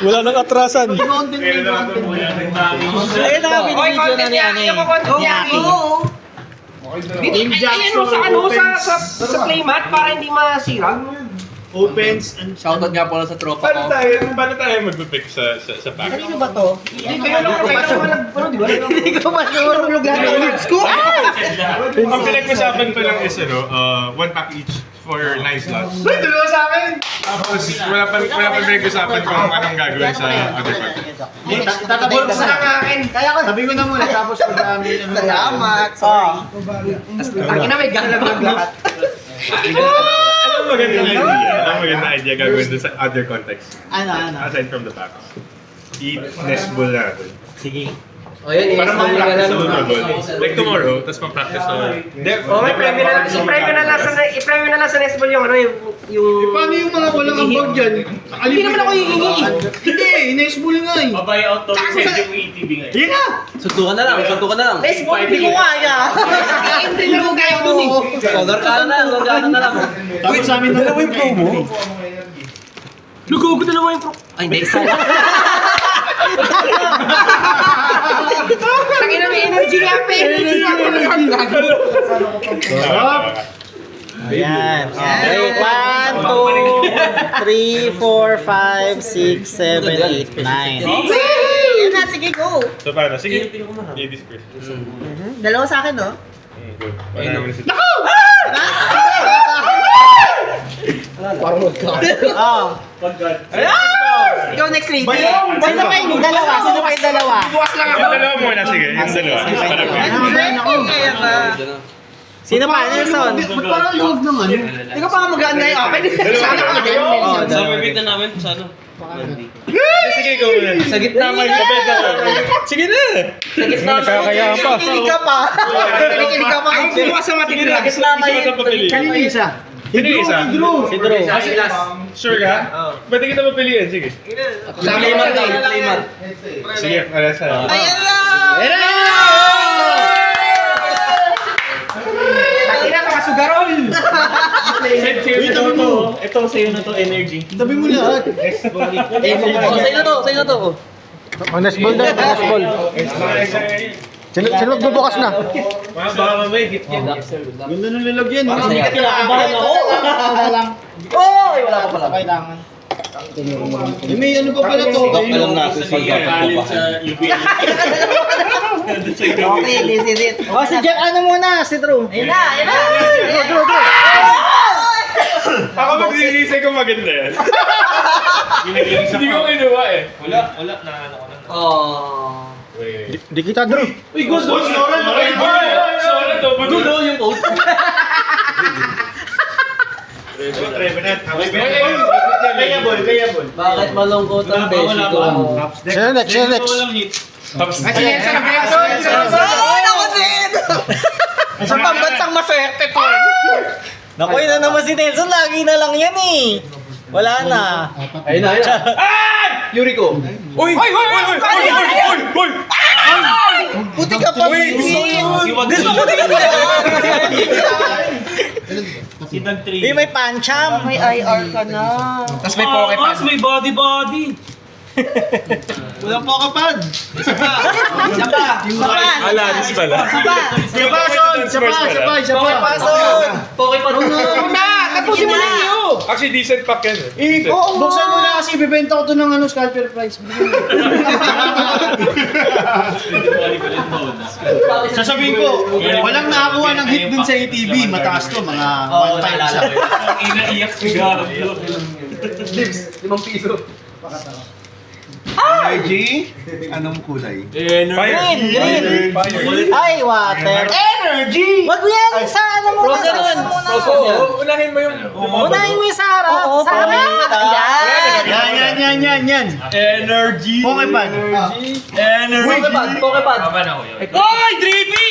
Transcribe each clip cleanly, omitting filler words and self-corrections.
Wala nang atrasan. Content. Ayun, Nakabinibideo na ni ano ni Aki. Team Jackson. Sa playmat para hindi masira. Opens and Shoutout nga pala sa tropa ko. Paano tayo magpipick sa pack? Kanino ba to? Hindi di ba? Hindi ko pa sure. Let's go! Ang pinag-usapan pa lang is, one pack each for 9 slots. Uy, dalawa sa akin! Tapos, wala pa pinag-usapan kung anong gagawin sa other pack. Tatabol ko sa akin. Kaya ko, sabi ko na muna, tapos madami. Salamat. Sorry. Ang ina may galag lahat. Anong magandang idea? Anong magandang idea gagawin dun sa other context? Ano? Aside from the packs. Nest ball natin. Sige. O yan, Para mag-practice sa Ultra Ball. Like tomorrow, tapos mag-practice sa... may premyo na lang sa Nesball yung Paano yung mga walang ambag dyan? Hindi naman ako hihingi. Hindi, inesball nga eh. Babayaw to sa yung ETV ngayon. Yan na! Suntukan na lang. Nesball, hindi ko kaya. Entry lang kaya dun eh. Solar ka na lang. Tapos sa amin dalawa yung promo. Lugo ko dalawa yung pro. Ay, hindi. Isa lang. Tangina may energy nga, energy nga. Ayan. Okay. 1, 2, 3, 4, 5, 6, 7, 8, 9. Yan na, sige, go. So paano? Sige, ladies first. Dalawa sa akin, no? Go. Paano si... Oh. Ikaw next reading. Sino pa yung dalawa? Bukas lang ako. Yung dalawa muna, sige. Yung dalawa. Sino pa? Nelson? Ba't parang loob ng ano? Ikaw pa magaan na yung open. Sana ka din. Sabi na namin sa ano? Sige, ikaw muna. Sa gitna mo. Sige na! Sa gitna mo. Nakakaya pa. Kikilig ka pa. Kikilig ka pa. Ang bukas sa matitira. Gitna mo yun. Kanina isa. Sino yung isa? Si Drew. Sure ka? Pwede kita mapiliin, sige. Sa Playmar na yun. Playmar. Sige, para sa... Ayan na! Tangina ka sugarol. Ito sa'yo na to, energy. Tabi mo lahat. Sa'yo na to. Honest ball daw, honest ball. Sino magbubukas na? Baka mamay, hit yan. Ganda ng lalagyan. Hindi ka Kinakabahan ako. Oy! Wala pa pala. Kailangan. May ano pa pala to? Alam natin sa UP. Okay, this is it. O, si Jack, ano muna? Si Drew. Ayun na! Drew. Ako magsinisay kung maganda yan. Hindi ko kinuha eh. Wala, naano ko na. Oh. Di kita, Drew. Uy, good! Soren to. Good yung code. Kayabol. Bakit malungkot ang beshi ko? Sino next? Walang hit. Ayan, sa Oh, naku din! Sa pambansang maswerte to. Naku, yun na naman si Nelson. Lagi na lang yan eh. Wala na. Ayun na. Yuriko. Uy! Puti ka pa. Gusto ko din Sinag 3. May pancham. May IR ka na. Tapos may poke pa. May body. Walang pokapad. Isa pa. Alanis pala. Isa pa. Poke pa rin. Tapusin mo na yun. Actually, decent pack yan eh. Buksan mo na kasi bibenta ko to ng scalper price. Sasabihin ko, walang nakakuha ng hit dun sa ATV. Mataas to, mga 1.5 isa. Inaiyak siya. 5 piso. Energy? Anong kulay? Green. Ay, water. Energy! Wag mo yan. Sa ano mo na. Unahin mo yung... Unahin mo yung sa harap. Sa harap. Ayan. Yan. Energy. Pokepad. Pokepad. Oy, Drippy!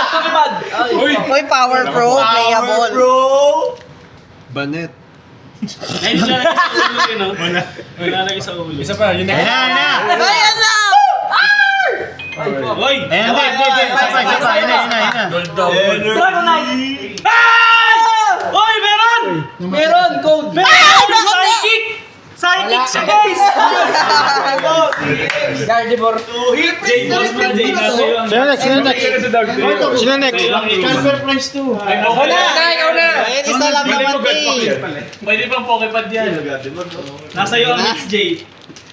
Pokepad. Uy! Oy, Power Pro. Playable. Banet. Ay, nilalagay sa ulo yun, no? Nilalagay sa ulo. Isa pa, yun na. Ayan na! Ayan na. Oy! Ayan na. Dragonite. Oy, meron! Meron. Code. Meron! Psychic! Psychic siya, guys! Gardevoir. Jay, boss mo na, Jay. Nasa iyo. Sino next? Sino next? Sino next? Calver Price 2. Ako na, Ayun, isa lang naman, eh. Pwede pang Pokepad yan. Nasa iyo ang hits, Jay.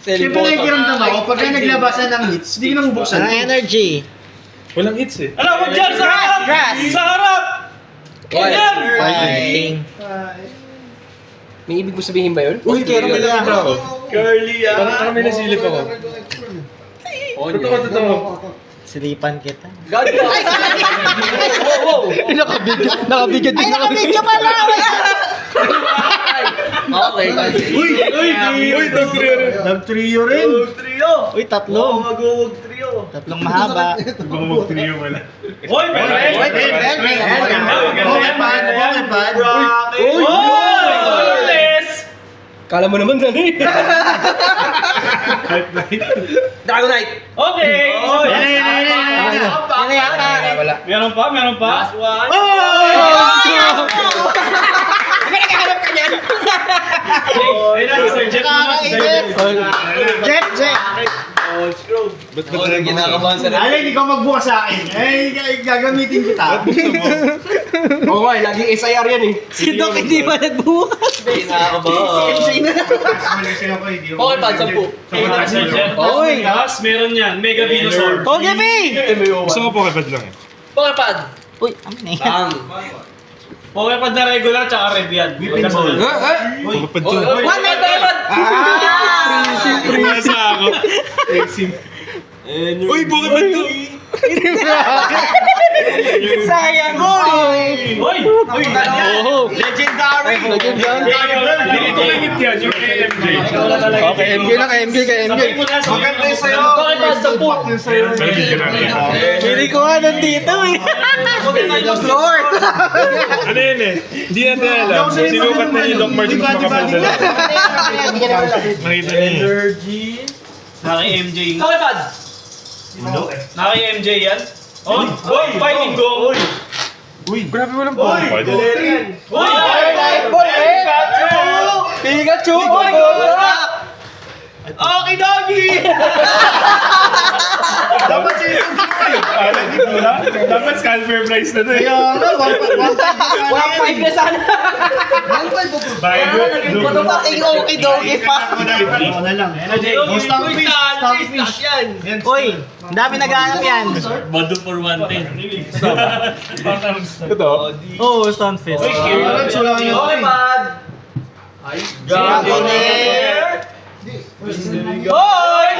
Siyempre nakikiramdam ako, pagka naglabasan ng hits, hindi ko nang bubuksan. Ang energy. Walang hits eh. Alam mo dyan, sa harap! Grass. Sa harap! Yan! Fighting. May ibig mo sabihin ba yun? Uy, kaya may nakita ako. Curly yan! Parang may nasilip ako. Totoo. Silipan kita. Wow! Nakabigyan din ako. pala! Okay. Uy, dog trio. Dog trio rin. Uy, tatlo. Mag-uwag trio. Tatlong mahaba. Bumabog trio wala. Hoy, Pokepad. Colorless! Kala mo naman gano'n eh. Dragonite. Okay! Wala. Meron pa? Last one. Ayun na, si Sir Jeff naman, si Sir Jeff. Jet. Ba't ba tayo ginagawa? Alay, ikaw magbukas sa akin. Gagamitin kita. Oo nga, laging SIR yan eh. Si Doc hindi pa nagbukas. Okay, pad, 10. Sir Jeff. Oy. Tapos meron yan, Mega Venusaur. Okay, P! Gusto ko Pokepad lang eh. Okay, pad. Uy, ano na yan? Bang. Pokepad na regular, tsaka red yan. Ball. Pokepad to. One man, pad. Pumasa ako. Uy, Pokepad to. Sayang! Hoy! Legendary. Hindi ko lang hit yan, yung AMJ. Okay, MJ lang, MJ kay MJ. Maganda yung sa'yo. Okay, pad, 10. Pero bigyan natin. Pili ko nga nandito eh. Lord! Ano yun eh? Hindi natin alam. Sinukat na ni Doc Martin mas makapagdala. Nakita niya eh. Naki-MJ nga. Okay, pad. Naki-MJ yan. Oh, fighting go! Grabe walang Pokepad. Pikachu! Okay, doggy! Dapat sa'yo. Dapat Scalper price na to eh. Walang 5 na sana. Ano ba kayo okay-dogi pa? Ako na lang. Stockfish. Uy, ang dami naghahanap yan. Bado for 110. Ito. Oo, Stunfish. Okay, pad. Hoy!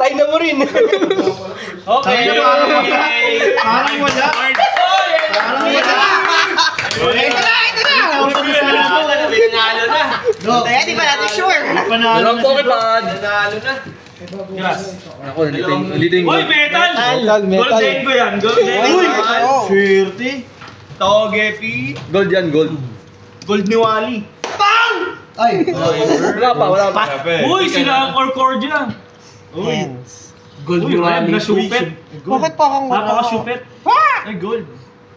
Tayo na mo rin. Okay. Parang wala. Parang wala. Pinalo na. Kaya di ba natin sure? Dalawang Poke pad. Ako, nandito yung Uy, metal! Lol, metal. Golden ko yan, golden. Uy! Swerte. Togepi. Gold yan, gold. Gold ni Wally. Wala pa. Uy, sila ang Orcordia. Uy. Gold yung web na supet. Bakit pa kang Napaka-supet. Ay, gold.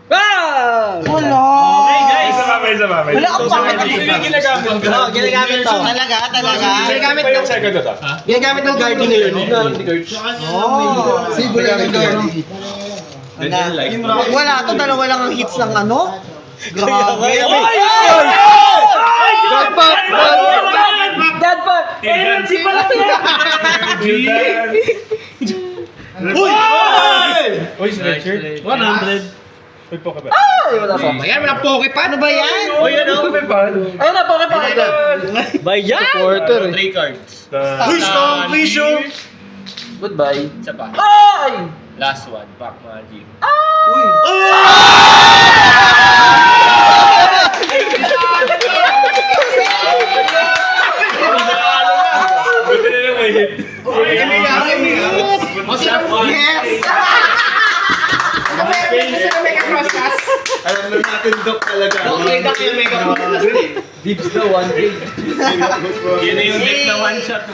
Wala! Okay, guys. Isa pa. Wala akong bakit. Ginagamit ko. Oo, ginagamit to. Talaga. Ginagamit ng Second to. ginagamit ng guardian ngayon. Pag wala to, dalawa lang ang hits ng ano? Grabe. Deadpot! Energy pala Uy, sweatshirt. 100. Uy, Pokepad. Wala pa. Ayan, wala Poke pa. Ano ba yan? Uy, ano? Pokepad. Ayun na, Poke pad. Bayan! Supporter eh. 3 cards. Uy, Stockfish yun. Goodbye. Isa pa. Ay! Last one, Pac Magic. Buti na lang may hit. Yes! Alam natin, Doc talaga. Dibs na 1 day. Yun na yung deck na one shot.